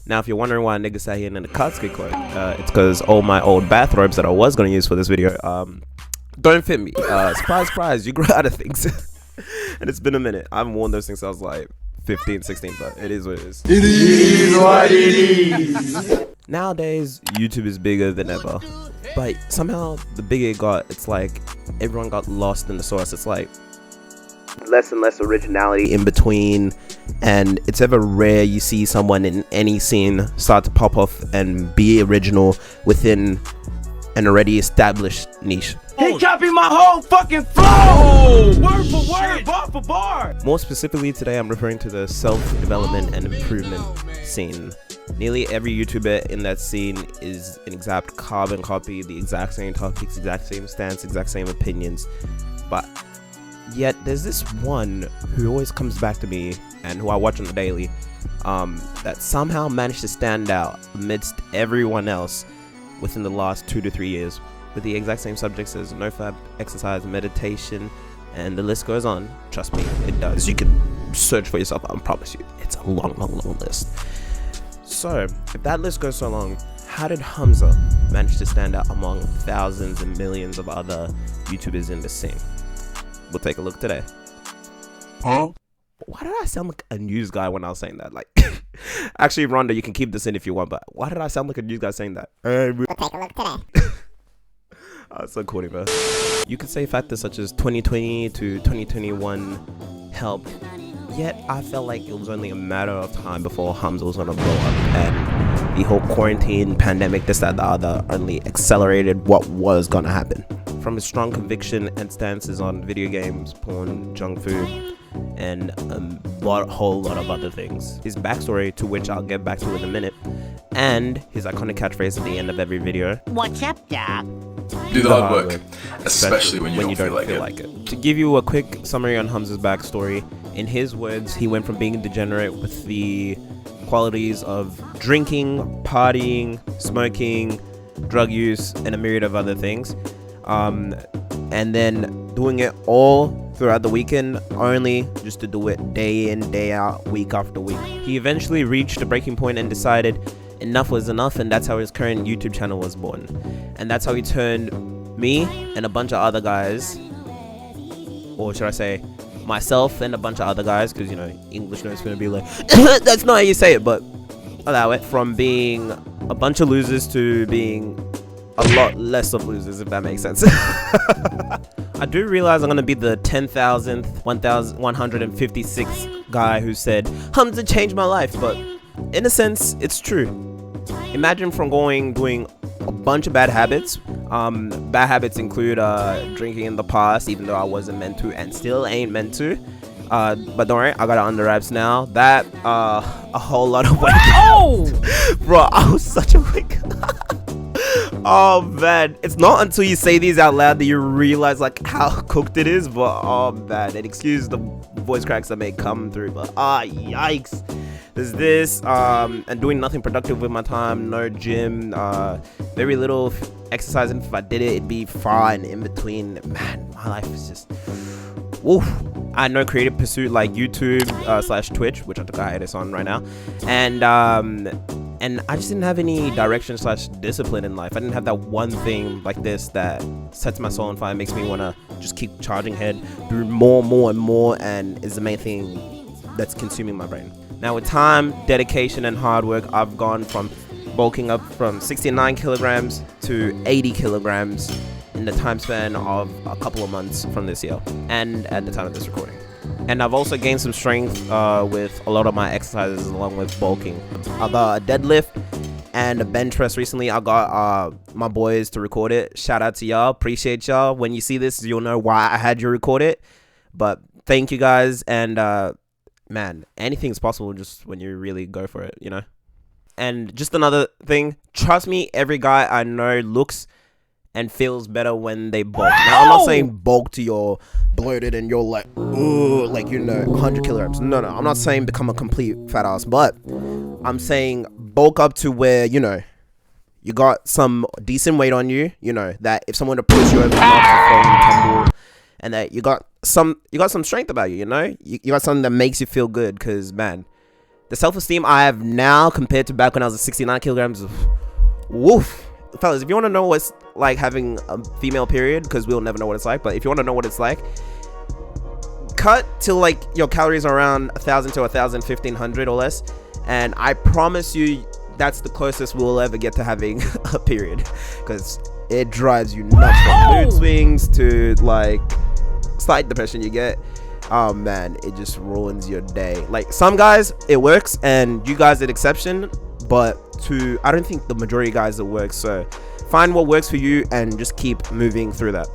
Now, if you're wondering why niggas sat here in the Katsuki coat, it's because all my old bathrobes that I was going to use for this video don't fit me. Surprise, surprise, you grow out of things. And it's been a minute. I haven't worn those things since I was like 15, 16, but it is what it is. It is what it is. Nowadays, YouTube is bigger than ever. But somehow, the bigger it got, it's like everyone got lost in the sauce. It's like less and less originality in between, and it's ever rare you see someone in any scene start to pop off and be original within an already established niche. He copied my whole fucking flow! Word for word, bar for bar! More specifically today, I'm referring to the self-development and improvement scene. Nearly every YouTuber in that scene is an exact carbon copy, the exact same topics, exact same stance, exact same opinions, but yet there's this one who always comes back to me and who I watch on the daily, that somehow managed to stand out amidst everyone else within the last 2 to 3 years with the exact same subjects as nofap, exercise, meditation, and the list goes on. Trust me, it does. You can search for yourself. I promise you, it's a long list. So if that list goes so long, how did Hamza manage to stand out among thousands and millions of other YouTubers in the scene? We'll take a look today. Huh? Why did I sound like a news guy when I was saying that? Like, actually, Rhonda, you can keep this in if you want, but why did I sound like a news guy saying that? We'll take a look today. Oh, so corny, bro. You could say factors such as 2020 to 2021 helped, yet I felt like it was only a matter of time before Hamza was gonna blow up, and the whole quarantine, pandemic, this, that, the other only accelerated what was gonna happen. From his strong conviction and stances on video games, porn, junk food, and a whole lot of other things. His backstory, to which I'll get back to in a minute, and his iconic catchphrase at the end of every video. What's up, dog? Do the hard work, especially when you don't feel like it. To give you a quick summary on Hamza's backstory, in his words, he went from being a degenerate with the qualities of drinking, partying, smoking, drug use, and a myriad of other things, and then doing it all throughout the weekend, only just to do it day in, day out, week after week. He eventually reached a breaking point and decided enough was enough, and that's how his current YouTube channel was born. And that's how he turned me and a bunch of other guys, or should I say myself and a bunch of other guys, because, you know, English notes gonna be like that's not how you say it, but allow it, from being a bunch of losers to being a lot less of losers, if that makes sense. I do realize I'm gonna be the 10,000th, 1,156th guy who said Hamza changed my life, but in a sense, it's true. Imagine from doing a bunch of bad habits. Bad habits include drinking in the past, even though I wasn't meant to and still ain't meant to. But don't worry, I got it under wraps now. That a whole lot of weight. Oh, bro, I was such a weak. Oh man, it's not until you say these out loud that you realize like how cooked it is. But oh man, and excuse the voice cracks that may come through, but yikes. There's this, and doing nothing productive with my time, no gym, very little exercise, and if I did it, it'd be far and in between. Man, my life is just, woof. I had no creative pursuit like YouTube / Twitch, which I took a hiatus on right now, and I just didn't have any direction / discipline in life. I didn't have that one thing like this that sets my soul on fire, makes me want to just keep charging ahead, do more and more, and is the main thing that's consuming my brain. Now with time, dedication, and hard work, I've gone from bulking up from 69 kilograms to 80 kilograms in the time span of a couple of months from this year, and at the time of this recording. And I've also gained some strength with a lot of my exercises along with bulking. I got a deadlift and a bench press recently. I got my boys to record it. Shout out to y'all. Appreciate y'all. When you see this, you'll know why I had you record it. But thank you guys, and man, anything's possible just when you really go for it, you know? And just another thing, trust me, every guy I know looks and feels better when they bulk. Now, I'm not saying bulk to your bloated and you're like, ooh, like, you know, 100 kilograms. No, I'm not saying become a complete fat ass, but I'm saying bulk up to where, you know, you got some decent weight on you, you know, that if someone to push you over, you tumble, and that you got some strength about you, you know? You got something that makes you feel good, because, man, The self-esteem I have now compared to back when I was at 69 kilograms, woof. Fellas, if you want to know what's like having a female period, because we'll never know what it's like, but if you want to know what it's like, cut till like your calories are around 1,000 to 1,500 or less, and I promise you that's the closest we'll ever get to having a period, because it drives you nuts from mood swings to like slight depression you get. Oh man, it just ruins your day. Like some guys it works, and you guys are the exception, but I don't think the majority of guys it works. So find what works for you and just keep moving through that.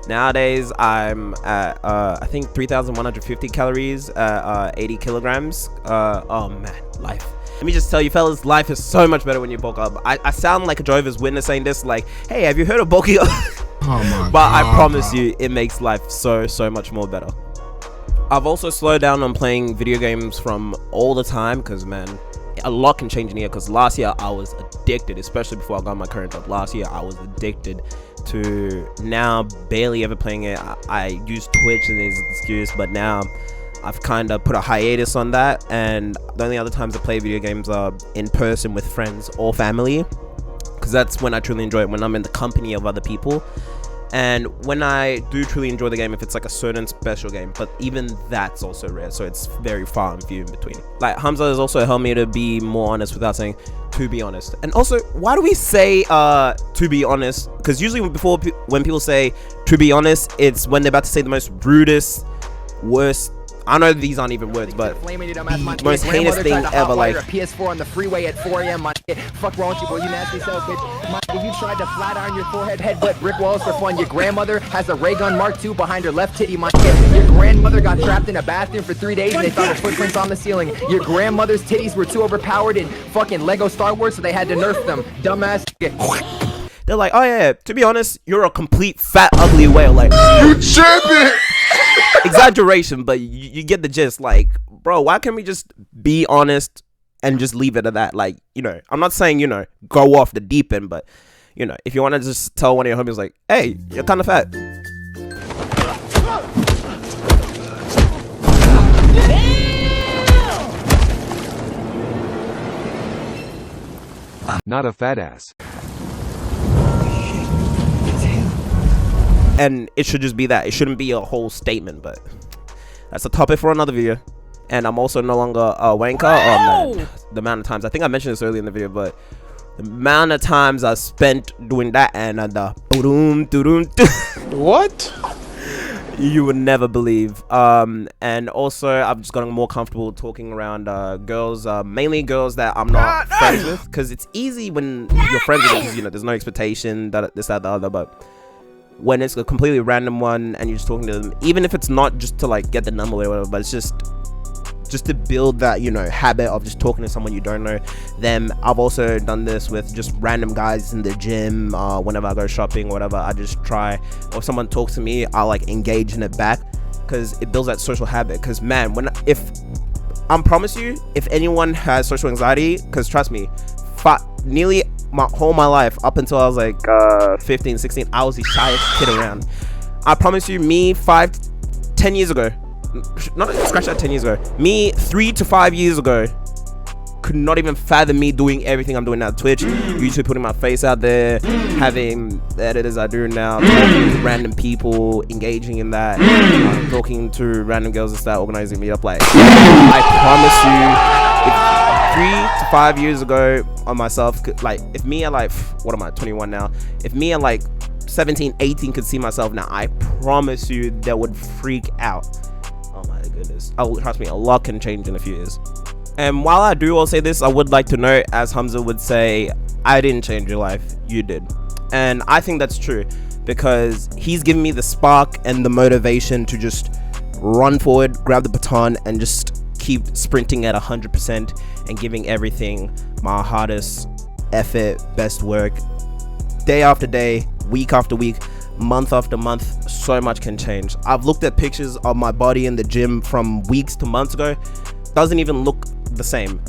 Nowadays I'm at I think 3,150 calories, 80 kilograms. Oh man, life. Let me just tell you fellas, life is so much better when you bulk up. I sound like a Jehovah's Witness saying this, like, hey, have you heard of bulking up? Oh my But God, I promise you it makes life so much more better. I've also slowed down on playing video games from all the time, because man, a lot can change in here. Because last year I was addicted, especially before I got my current job. Last year I was addicted to, now barely ever playing it. I use Twitch and as an excuse, but now I've kind of put a hiatus on that, and the only other times I play video games are in person with friends or family, because that's when I truly enjoy it, when I'm in the company of other people. And when I do truly enjoy the game, if it's like a certain special game, but even that's also rare, so it's very far and few in between. Like Hamza has also helped me to be more honest without saying to be honest. And also, why do we say to be honest? Because usually when people say to be honest, it's when they're about to say the most rudest, worst, I know these aren't even words, but most heinous thing ever. Like a PS4 on the freeway at 4 a.m. My fuck wrong with you, boy? You nasty self, bitch. My you tried to flat iron your forehead, headbutt brick walls for fun. Your grandmother has a ray gun Mark II behind her left titty. My your grandmother got trapped in a bathroom for 3 days and they found her footprints on the ceiling. Your grandmother's titties were too overpowered in fucking Lego Star Wars, so they had to nerf them. Dumbass. They're like, oh yeah, to be honest, you're a complete fat ugly whale. Like you tripping? Exaggeration, but you get the gist. Like, bro, why can't we just be honest and just leave it at that? Like, you know, I'm not saying, you know, go off the deep end, but you know, if you want to just tell one of your homies like, hey, you're kind of fat. Not a fat ass. And it should just be that. It shouldn't be a whole statement, but that's a topic for another video. And I'm also no longer a wanker. Oh man, the amount of times, I think I mentioned this earlier in the video, but the amount of times I spent doing that and What? You would never believe. And also I've just gotten more comfortable talking around girls, mainly girls that I'm not friends with, because it's easy when you're friends with them, because you know there's no expectation, that this, that, the other. But when it's a completely random one and you're just talking to them, even if it's not just to like get the number or whatever, but it's just to build that, you know, habit of just talking to someone you don't know them. I've also done this with just random guys in the gym, whenever I go shopping or whatever. I just try, or if someone talks to me, I'll like engage in it back, because it builds that social habit. Because man, I promise you, if anyone has social anxiety, because trust me, nearly my whole life up until I was like 15, 16, I was the shyest kid around. I promise you, me 10 years ago, not scratch that, 10 years ago, me 3 to 5 years ago could not even fathom me doing everything I'm doing now. Twitch, YouTube, putting my face out there, having the editors I do now, talking to random people, engaging in that, talking to random girls and start organizing meetup. Like, I promise you, if 3 to 5 years ago on myself, like if me at like, what am I, 21 now, if me at like 17, 18 could see myself now, I promise you that would freak out. Oh my goodness. Trust me, a lot can change in a few years. And while I do all say this, I would like to note, as Hamza would say, I didn't change your life, you did. And I think that's true, because he's given me the spark and the motivation to just run forward, grab the baton, and just keep sprinting at 100% and giving everything my hardest effort, best work, day after day, week after week, month after month. So much can change. I've looked at pictures of my body in the gym from weeks to months ago. Doesn't even look the same.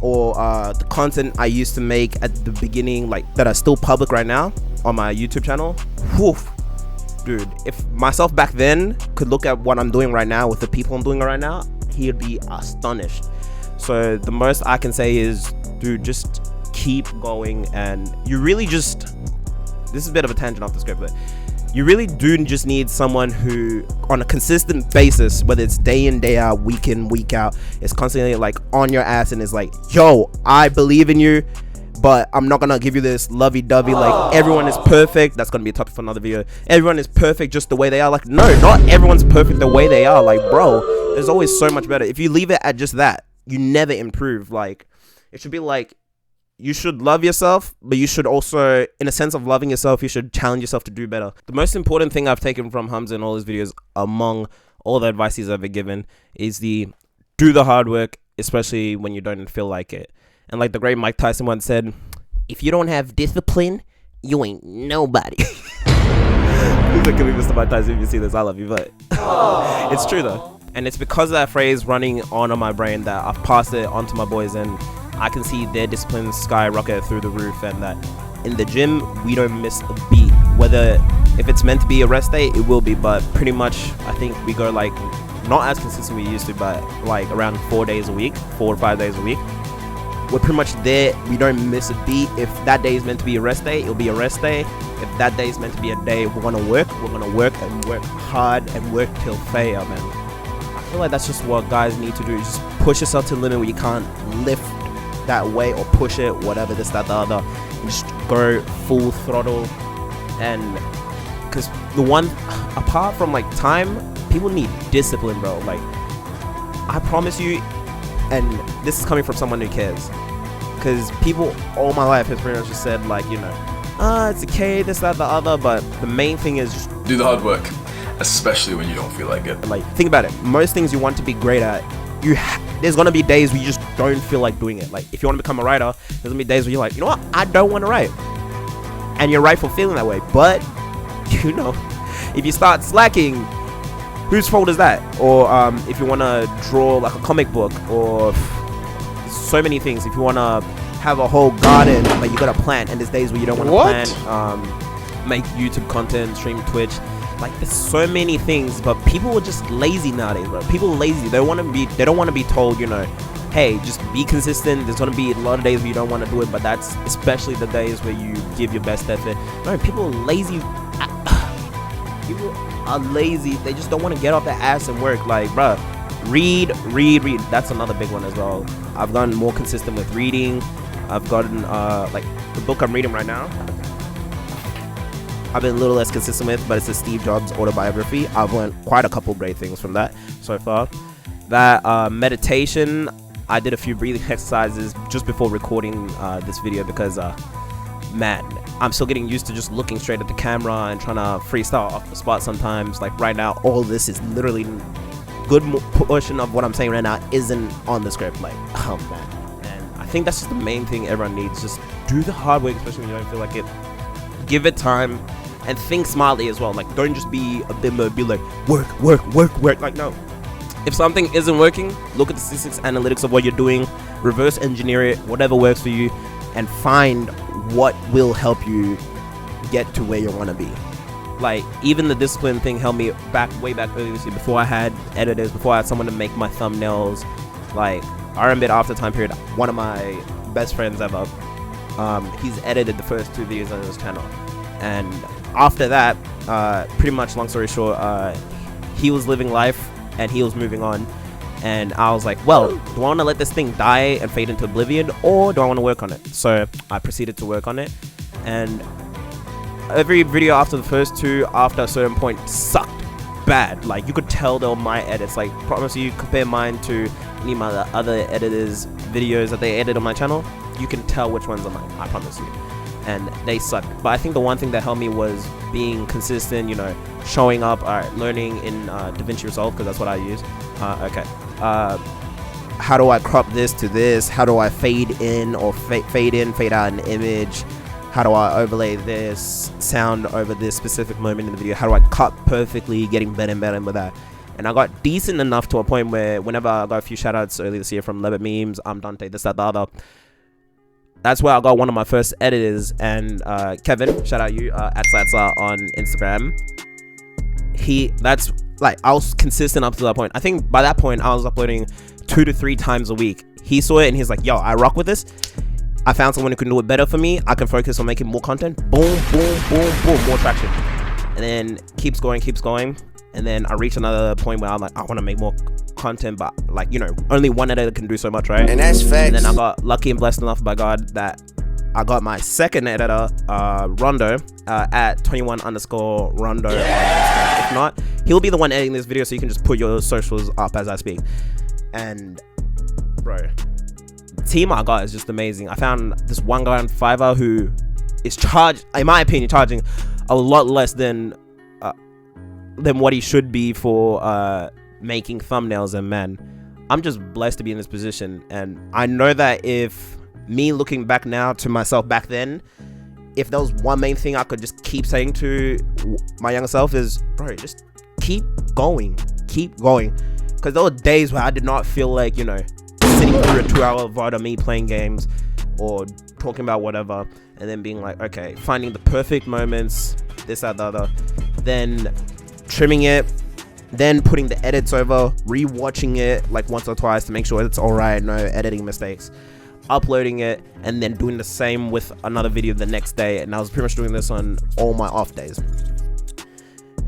Or the content I used to make at the beginning, like that are still public right now on my YouTube channel. Whew. Dude, if myself back then could look at what I'm doing right now with the people I'm doing it right now, he'd be astonished. So the most I can say is, dude, just keep going. And you really just, this is a bit of a tangent off the script, but you really do just need someone who on a consistent basis, whether it's day in, day out, week in, week out, is constantly like on your ass and is like, yo, I believe in you, but I'm not gonna give you this lovey-dovey like everyone is perfect. That's gonna be a topic for another video. Everyone is perfect just the way they are. Like, no, not everyone's perfect the way they are. Like, bro, there's always so much better. If you leave it at just that, you never improve. Like, it should be like, you should love yourself, but you should also, in a sense of loving yourself, you should challenge yourself to do better. The most important thing I've taken from Hamza in all his videos, among all the advice he's ever given, is the do the hard work, especially when you don't feel like it. And like the great Mike Tyson once said, if you don't have discipline, you ain't nobody. Look at me, Mr. Mike Tyson, if you see this, I love you, but it's true though. And it's because of that phrase running on my brain that I've passed it on to my boys, and I can see their discipline skyrocket through the roof, and that in the gym, we don't miss a beat. Whether, if it's meant to be a rest day, it will be, but pretty much, I think we go like, not as consistent we used to, but like around 4 days a week, 4 or 5 days a week. We're pretty much there. We don't miss a beat. If that day is meant to be a rest day, it'll be a rest day. If that day is meant to be a day we're gonna work and work hard and work till failure, man. I feel like that's just what guys need to do. Just push yourself to the limit where you can't lift that way or push it, whatever, this, that, the other. And just go full throttle. And because the one, apart from like time, people need discipline, bro. Like, I promise you, and this is coming from someone who cares, because people all my life has pretty much just said like, you know, it's okay, this, that, the other, but the main thing is just do the hard work, especially when you don't feel like it. Like, think about it, most things you want to be great at, there's gonna be days where you just don't feel like doing it. Like, if you want to become a writer, there's gonna be days where you're like, you know what, I don't want to write, and you're right for feeling that way. But you know, if you start slacking, whose fault is that? Or if you want to draw like a comic book, or so many things, if you want to have a whole garden, but you got to plant, and there's days where you don't want to plant, make YouTube content, stream Twitch, like there's so many things. But people are just lazy nowadays, bro. People are lazy. They don't want to be told, you know, hey, just be consistent. There's gonna be a lot of days where you don't want to do it, but that's especially the days where you give your best effort. No, people are lazy. People are lazy. They just don't want to get off their ass and work. Like, bruh, read. That's another big one as well. I've gotten more consistent with reading. I've gotten like the book I'm reading right now, I've been a little less consistent with, but it's a Steve Jobs autobiography. I've learned quite a couple great things from that so far. That meditation, I did a few breathing exercises just before recording this video, because man, I'm still getting used to just looking straight at the camera and trying to freestyle off the spot sometimes. Like right now, all this is literally good portion of what I'm saying right now isn't on the script. Like, oh man. And I think that's just the main thing everyone needs. Just do the hard work, especially when you don't feel like it. Give it time and think smartly as well. Like, don't just be a bimbo, be like, work. Like, no. If something isn't working, look at the statistics, analytics of what you're doing, reverse engineer it, whatever works for you, and find what will help you get to where you want to be. Like, even the discipline thing helped me way back earlier this year, before I had editors, before I had someone to make my thumbnails. Like, I remember after time period, one of my best friends ever, he's edited the first 2 videos on his channel, and after that, pretty much long story short, he was living life and he was moving on, and I was like, well, do I want to let this thing die and fade into oblivion, or do I want to work on it? So I proceeded to work on it, and every video after the first 2, after a certain point, sucked bad. Like, you could tell they were my edits. Like, promise you, compare mine to any of my other editors' videos that they edit on my channel, you can tell which ones are mine, I promise you. And they suck. But I think the one thing that helped me was being consistent, you know, showing up, learning in DaVinci Resolve, because that's what I use. How do I crop this to this? How do I fade in or fade out an image? How do I overlay this sound over this specific moment in the video? How do I cut perfectly? Getting better and better with that. And I got decent enough to a point where whenever I got a few shoutouts earlier this year from Lebet Memes, I'm Dante, this, that, the other. That's where I got one of my first editors, and Kevin, shout out you, at Satsa on Instagram. I was consistent up to that point. I think by that point I was uploading 2 to 3 times a week. he saw it and he's like, yo, I rock with this. I found someone who can do it better for me. I can focus on making more content. Boom, boom, boom, boom, more traction. And then keeps going. And then I reach another point where I'm like, I want to make more content, but like, you know, only one editor can do so much, right? And that's facts. And then I got lucky and blessed enough by God that I got my second editor, Rondo, at 21_Rondo. If not, he'll be the one editing this video, so you can just put your socials up as I speak. And bro, the team I got is just amazing. I found this one guy on Fiverr who is charged, in my opinion, charging a lot less than what he should be for making thumbnails. And man, I'm just blessed to be in this position. And I know that if me looking back now to myself back then, if there was one main thing I could just keep saying to my younger self is, bro, just keep going, because there were days where I did not feel like, you know, sitting through a 2-hour VOD of me playing games or talking about whatever, and then being like, okay, finding the perfect moments, this, that, the other, then trimming it, then putting the edits over, rewatching it like once or twice to make sure it's all right, no editing mistakes, uploading it, and then doing the same with another video the next day. And I was pretty much doing this on all my off days.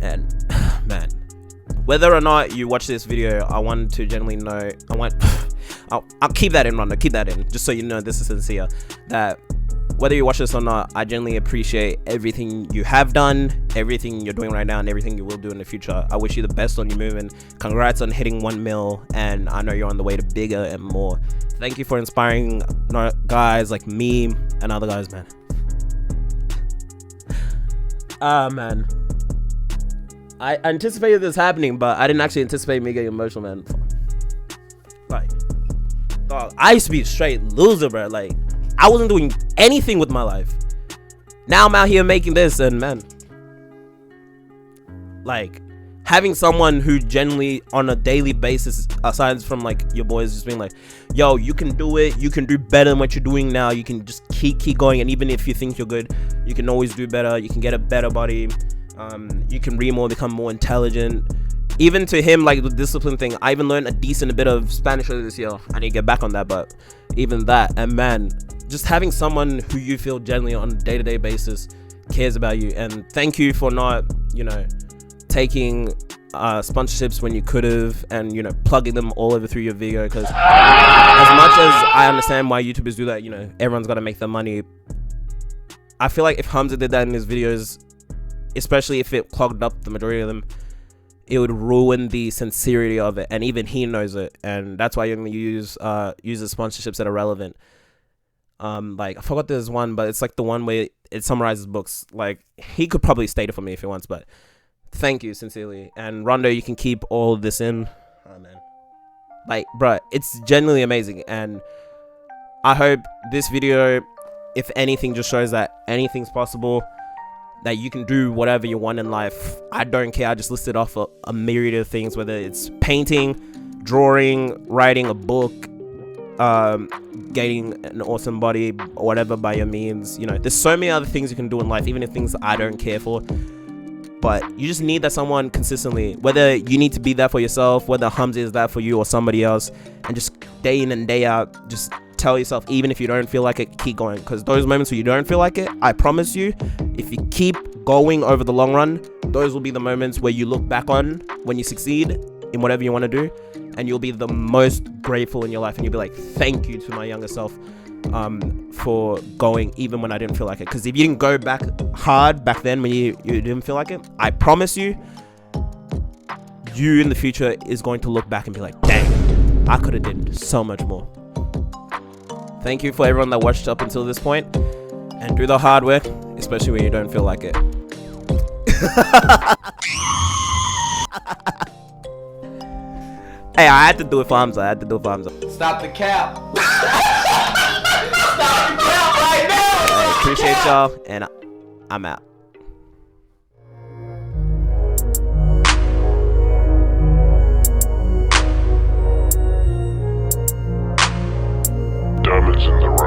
And man, whether or not you watch this video, I wanted to generally know, I'll keep that in, Rondo, keep that in, just so you know this is sincere, that whether you watch this or not, I genuinely appreciate everything you have done, everything you're doing right now, and everything you will do in the future. I wish you the best on your movement. Congrats on hitting 1 mil, and I know you're on the way to bigger and more. Thank you for inspiring guys like me and other guys, man. Man. I anticipated this happening, but I didn't actually anticipate me getting emotional, man. Like, dog, I used to be a straight loser, bro. Like, I wasn't doing anything with my life. Now I'm out here making this, and man, like, having someone who genuinely on a daily basis, aside from like your boys just being like, yo, you can do it, you can do better than what you're doing now, you can just keep going, and even if you think you're good, you can always do better, you can get a better body, you can read more, become more intelligent. Even to him, like the discipline thing, I even learned a decent bit of Spanish earlier this year. I need to get back on that, but even that, and man, just having someone who you feel genuinely on a day-to-day basis cares about you. And thank you for not, you know, taking sponsorships when you could have, and, you know, plugging them all over through your video, because as much as I understand why YouTubers do that, you know, everyone's got to make their money. I feel like if Hamza did that in his videos, especially if it clogged up the majority of them, it would ruin the sincerity of it, and even he knows it, and that's why you only use the sponsorships that are relevant. Like, I forgot there's one, but it's like the one where it summarizes books. Like, he could probably state it for me if he wants, but thank you sincerely. And Rondo, you can keep all of this in. Oh man, like, bruh, it's genuinely amazing, and I hope this video, if anything, just shows that anything's possible, that you can do whatever you want in life. I don't care. I just listed off a myriad of things, whether it's painting, drawing, writing a book, getting an awesome body, or whatever by your means. You know, there's so many other things you can do in life, even if things I don't care for. But you just need that someone consistently, whether you need to be that for yourself, whether Hamza is that for you or somebody else, and just day in and day out, just tell yourself, even if you don't feel like it, keep going. Because those moments where you don't feel like it, I promise you, if you keep going over the long run, those will be the moments where you look back on when you succeed in whatever you want to do, and you'll be the most grateful in your life, and you'll be like, thank you to my younger self for going even when I didn't feel like it. Because if you didn't go back hard back then when you didn't feel like it, I promise you, you in the future is going to look back and be like, dang, I could have did so much more. Thank you for everyone that watched up until this point, and do the hard work, especially when you don't feel like it. Hey, I had to do it for Hamza. Stop the cap. Hey, appreciate y'all, and I'm out. Diamonds in the